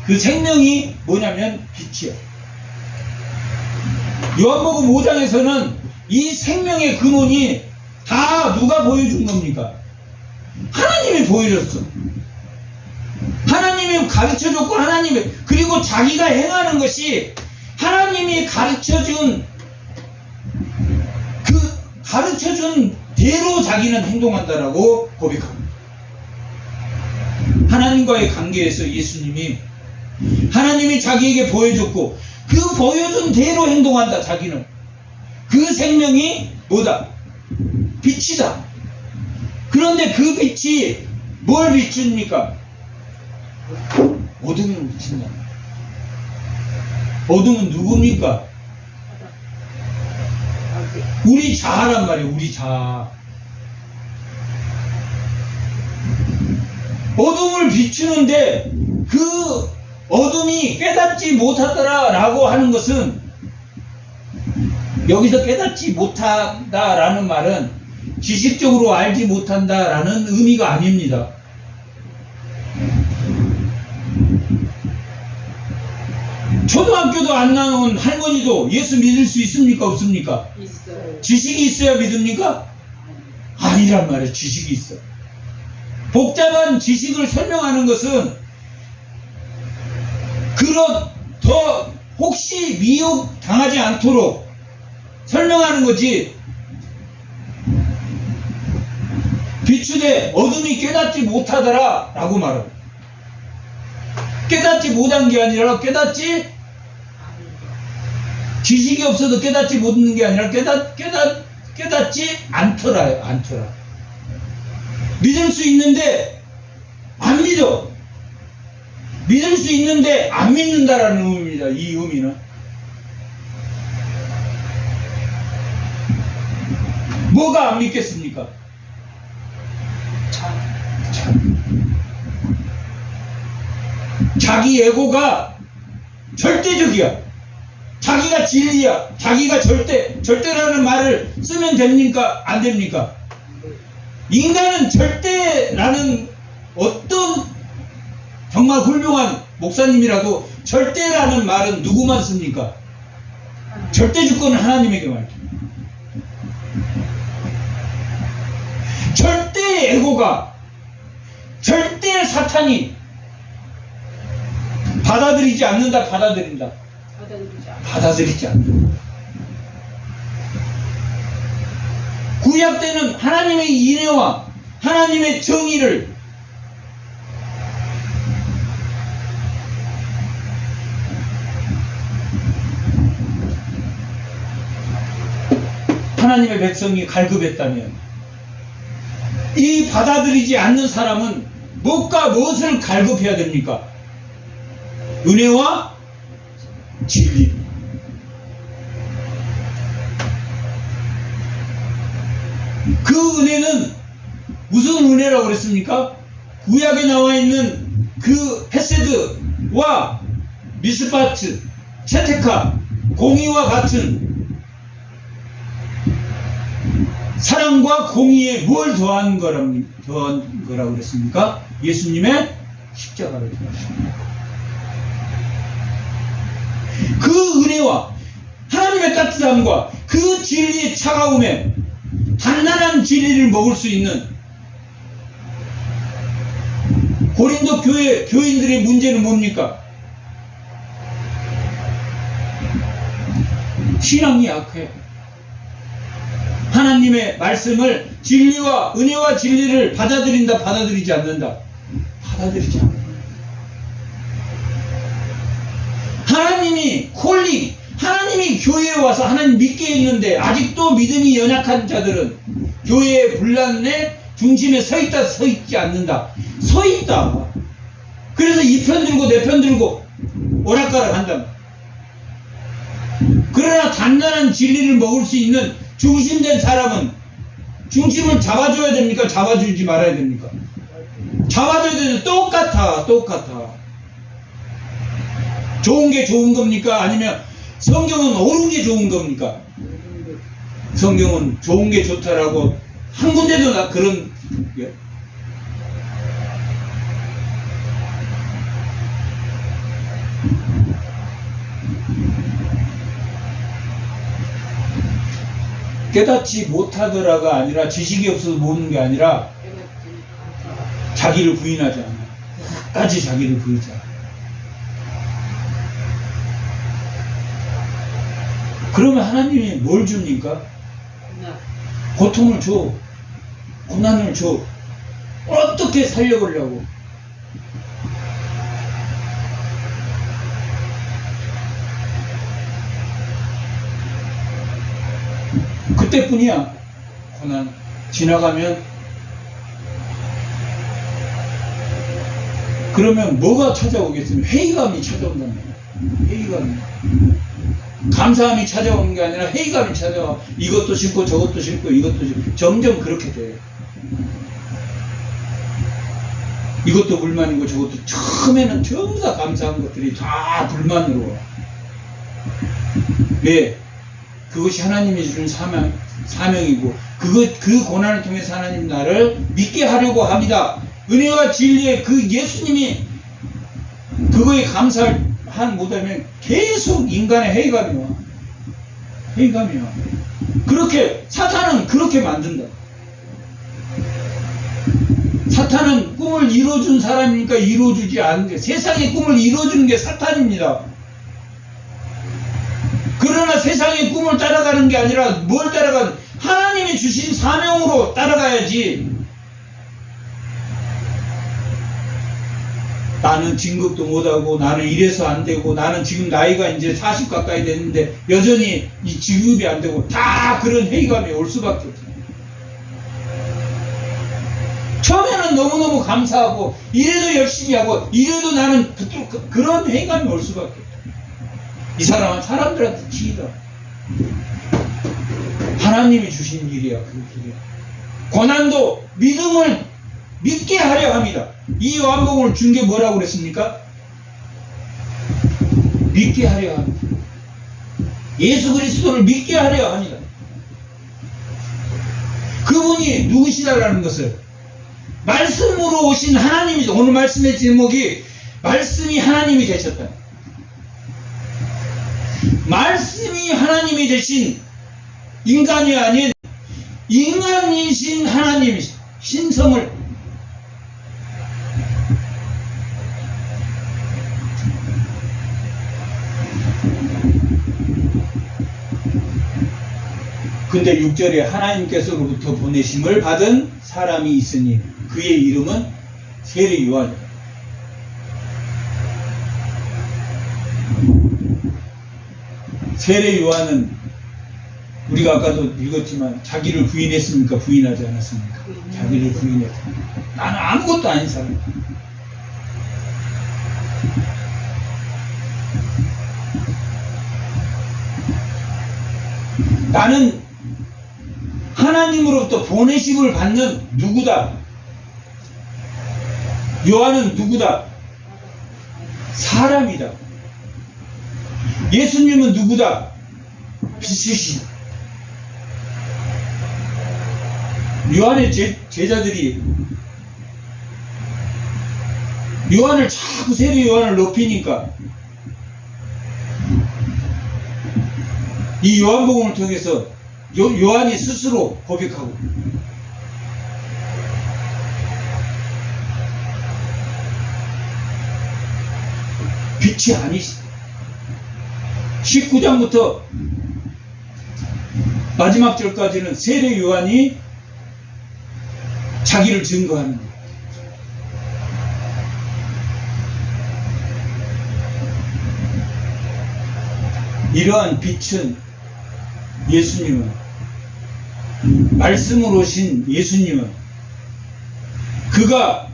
그 생명이 뭐냐면 빛이야. 요한복음 5장에서는 이 생명의 근원이 다 누가 보여준 겁니까? 하나님이 보여줬어. 하나님이 가르쳐줬고 하나님이 그리고 자기가 행하는 것이 하나님이 가르쳐준 그 가르쳐준 대로 자기는 행동한다라고 고백합니다. 하나님과의 관계에서 예수님이 하나님이 자기에게 보여줬고 그 보여준 대로 행동한다. 자기는 그 생명이 뭐다? 빛이다. 그런데 그 빛이 뭘 비춥니까? 어둠을 비춘다. 어둠은 누굽니까? 우리 자아란 말이에요. 우리 자아. 어둠을 비추는데 그 어둠이 깨닫지 못하더라라고 하는 것은 여기서 깨닫지 못한다라는 말은 지식적으로 알지 못한다라는 의미가 아닙니다. 초등학교도 안 나온 할머니도 예수 믿을 수 있습니까? 없습니까? 있어요. 지식이 있어야 믿습니까? 아니란 말이에요. 지식이 있어. 복잡한 지식을 설명하는 것은 더 혹시 미혹 당하지 않도록 설명하는 거지. 비추되 어둠이 깨닫지 못하더라 라고 말하고, 깨닫지 못한 게 아니라 깨닫지, 지식이 없어도 깨닫지 못하는 게 아니라 깨닫지 않더라요. 않더라. 믿을 수 있는데 안 믿어. 믿을 수 있는데 안 믿는다라는 의미입니다. 이 의미는 뭐가 안 믿겠습니까? 자기 에고가 절대적이야. 자기가 진리야. 자기가 절대라는 말을 쓰면 됩니까? 안 됩니까? 인간은 절대라는, 어떤 정말 훌륭한 목사님이라도 절대라는 말은 누구만 씁니까? 절대 주권은 하나님에게 말이죠. 절대 에고가, 절대 사탄이 받아들이지 않는다, 받아들인다. 받아들이지 않는다. 구약 때는 하나님의 인애와 하나님의 정의를 하나님의 백성이 갈급했다면, 이 받아들이지 않는 사람은 무엇과 무엇을 갈급해야 됩니까? 은혜와 진리. 그 은혜는 무슨 은혜라고 그랬습니까? 구약에 나와 있는 그 헤세드와 미스바츠, 채테카, 공의와 같은 사랑과 공의에 뭘 더한 거라고 그랬습니까? 예수님의 십자가를 더하십니다. 그 은혜와 하나님의 따뜻함과 그 진리의 차가움에 단단한 진리를 먹을 수 있는 고린도 교인들의 문제는 뭡니까? 신앙이 약해. 하나님의 말씀을, 진리와 은혜와 진리를 받아들인다, 받아들이지 않는다. 받아들이지 않는다. 하나님이 콜링, 하나님이 교회에 와서 하나님 믿게 했는데 아직도 믿음이 연약한 자들은 교회의 분란의 중심에 서 있다, 서 있지 않는다. 서 있다. 그래서 이 편 들고 내 편 들고 오락가락 한다. 그러나 단단한 진리를 먹을 수 있는 중심된 사람은 중심을 잡아줘야 됩니까? 잡아주지 말아야 됩니까? 잡아줘야 되는데 똑같아. 좋은 게 좋은 겁니까? 아니면 성경은 옳은 게 좋은 겁니까? 성경은 좋은 게 좋다라고 한 군데도 나 그런 게. 깨닫지 못하더라가 아니라, 지식이 없어서 모르는 게 아니라 자기를 부인하지 않아. 끝까지 자기를 부인하지 않아. 그러면 하나님이 뭘 줍니까? 고통을 줘. 고난을 줘. 어떻게 살려보려고. 그때뿐이야. 고난 지나가면. 그러면 뭐가 찾아오겠습니까? 회의감이 찾아온단 말이야. 회의감이. 감사함이 찾아오는 게 아니라 회의감이 찾아와. 이것도 싫고 저것도 싫고 이것도 싫고. 점점 그렇게 돼. 이것도 불만이고 저것도. 처음에는 전부 다 감사한 것들이 다 불만으로 와. 왜? 그것이 하나님이 주는 사명이고, 그 고난을 통해서 하나님 나를 믿게 하려고 합니다. 은혜와 진리의 그 예수님이 그거에 감사를 못하면 계속 인간의 회의감이 와. 회의감이 와. 그렇게 사탄은 그렇게 만든다. 사탄은 꿈을 이뤄준 사람이니까 이뤄주지 않은 게, 세상의 꿈을 이뤄주는 게 사탄입니다. 그러나 세상의 꿈을 따라가는 게 아니라 뭘 따라가는, 하나님이 주신 사명으로 따라가야지. 나는 진급도 못하고 나는 이래서 안 되고 나는 지금 나이가 이제 40 가까이 됐는데 여전히 이 진급이 안 되고 다 그런 회의감이 올 수밖에 없어요. 처음에는 너무너무 감사하고 이래도 열심히 하고 이래도 나는 그런 회의감이 올 수밖에 없어요. 이 사람은 사람들한테 지휘다. 하나님이 주신 일이야. 그 길이야. 고난도 믿음을 믿게 하려 합니다. 이 요한복음을 준 게 뭐라고 그랬습니까? 믿게 하려 합니다. 예수 그리스도를 믿게 하려 합니다. 그분이 누구시다라는 것을 말씀으로 오신 하나님이죠. 오늘 말씀의 제목이 말씀이 하나님이 되셨다. 말씀이 하나님이 되신 인간이 아닌 인간이신 하나님이 신성을 근데 6절에 하나님께서로부터 보내심을 받은 사람이 있으니 그의 이름은 세례 요한이다. 세례 요한은 우리가 아까도 읽었지만 자기를 부인했습니까? 부인하지 않았습니까? 자기를 부인했다. 나는 아무것도 아닌 사람. 나는 하나님으로부터 보내심을 받는 누구다. 요한은 누구다? 사람이다. 예수님은 누구다? 빛이시다. 요한의 제자들이 요한을 자꾸 세례 요한을 높이니까 이 요한복음을 통해서 요한이 스스로 고백하고 빛이 아니시다. 19장부터 마지막 절까지는 세례 요한이 자기를 증거하는 거예요. 이러한 빛은 예수님은 말씀으로 오신 예수님은 그가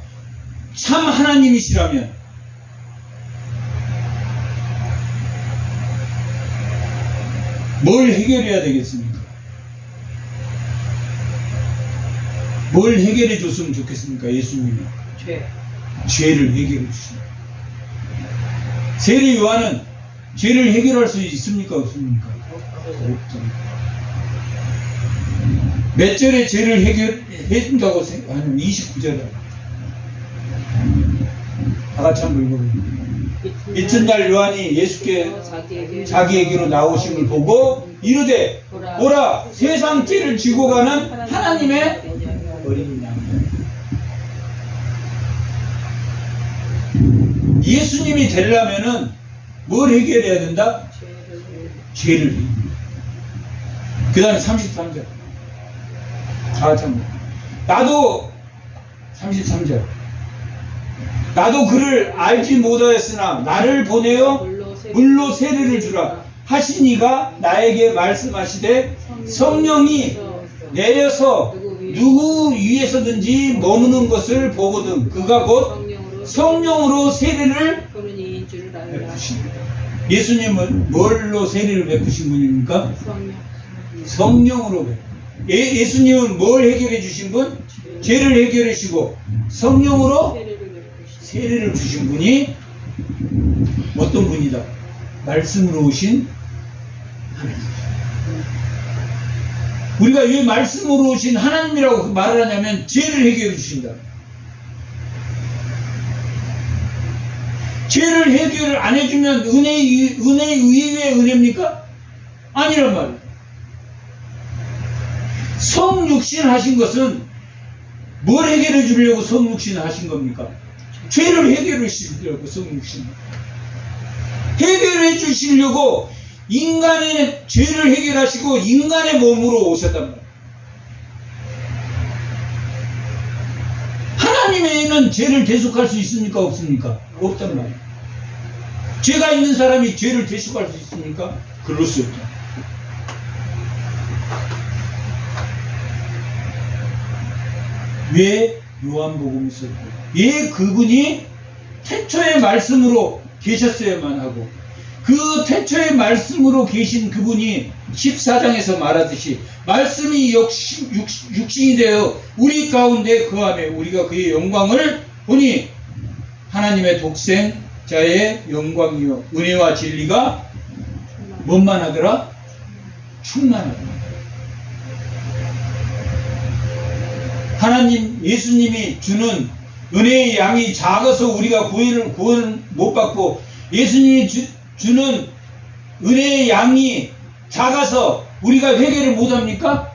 참 하나님이시라면 뭘 해결해야 되겠습니까? 뭘 해결해 줬으면 좋겠습니까? 예수님이 죄를 해결해 주십니다. 세례 요한은 죄를 해결할 수 있습니까? 없습니까? 없습니다. 몇 절에 죄를 해결해 준다고 생각하면 29절에 다 같이 한번 읽어볼게요. 이튿날 요한이 예수께 자기에게로 나오심을 보고 이르되 보라 세상 죄를 지고 가는 하나님의 어린 양. 예수님이 되려면은 뭘 해결해야 된다? 죄를. 그 다음에 33절. 나도 33절. 나도 그를 알지 못하였으나 나를 보내어 물로 세례를 주라 하시니가 나에게 말씀하시되 성령이 내려서 누구 위에서든지 머무는 것을 보거든 그가 곧 성령으로 세례를 베푸십니다. 예수님은 뭘로 세례를 베푸신 분입니까? 성령으로 베푸. 예수님은 뭘 해결해 주신 분? 죄를 해결해 주시고 성령으로 세례를 주신 분이 어떤 분이다? 말씀으로 오신 하나님. 우리가 왜 말씀으로 오신 하나님이라고 말을 하냐면 죄를 해결해 주신다. 죄를 해결을 안 해주면 은혜 위에 은혜입니까? 아니란 말이에요. 성육신 하신 것은 뭘 해결해 주려고 성육신 하신 겁니까? 죄를 해결해 주시려고 성육신. 해결해 주시려고 인간의 죄를 해결하시고 인간의 몸으로 오셨단 말이에요. 하나님에는 죄를 대속할 수 있습니까? 없습니까? 없단 말이에요. 죄가 있는 사람이 죄를 대속할 수 있습니까? 그럴 수 없다. 왜 요한복음이 썼고, 왜 그분이 태초의 말씀으로 계셨어야만 하고, 그 태초의 말씀으로 계신 그분이 14장에서 말하듯이 말씀이 육신이 되어 우리 가운데 거하며 우리가 그의 영광을 보니 하나님의 독생자의 영광이요 은혜와 진리가 뭔만 하더라? 충만하더라. 하나님 예수님이 주는 은혜의 양이 작아서 우리가 구원을 못 받고, 예수님이 주는 은혜의 양이 작아서 우리가 회개를 못 합니까?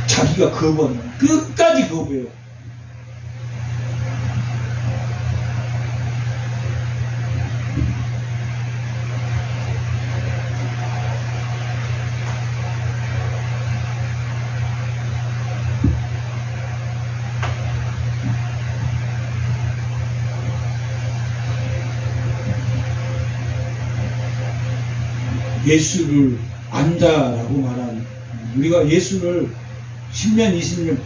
자기가 거부하는 거예요. 끝까지 거부해요. 예수를 안다라고 말하는, 우리가 예수를 10년, 20년,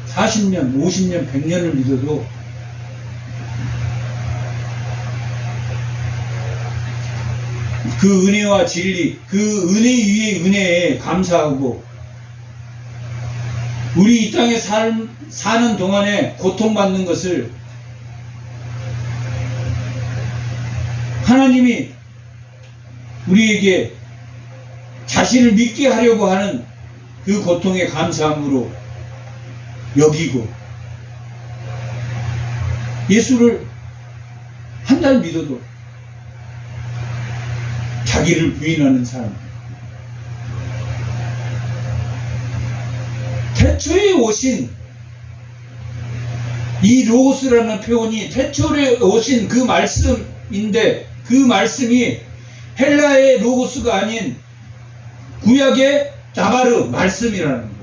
40년, 50년, 100년을 믿어도 그 은혜와 진리, 그 은혜 위에 은혜에 감사하고, 우리 이 땅에 사는 동안에 고통받는 것을 하나님이 우리에게 자신을 믿게 하려고 하는 그 고통에 감사함으로 여기고, 예수를 한 달 믿어도 자기를 부인하는 사람, 태초에 오신 이 로고스라는 표현이 태초에 오신 그 말씀인데, 그 말씀이 헬라의 로고스가 아닌 구약의 다바르 말씀이라는 거예요.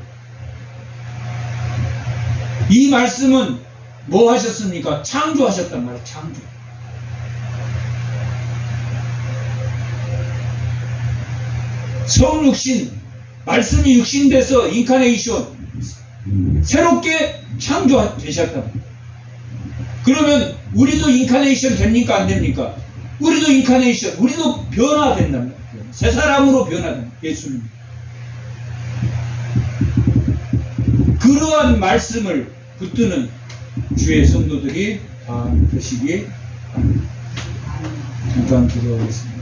이 말씀은 뭐 하셨습니까? 창조하셨단 말이에요. 창조. 성육신, 말씀이 육신돼서 인카네이션, 새롭게 창조되셨단 말이에요. 그러면 우리도 인카네이션 됩니까? 안 됩니까? 우리도 인카네이션, 우리도 변화된단 말이에요. 새 사람으로 변화된다. 예수님. 그러한 말씀을 붙드는 주의 성도들이 다 되시기 바랍니다. 잠깐 기도하겠습니다.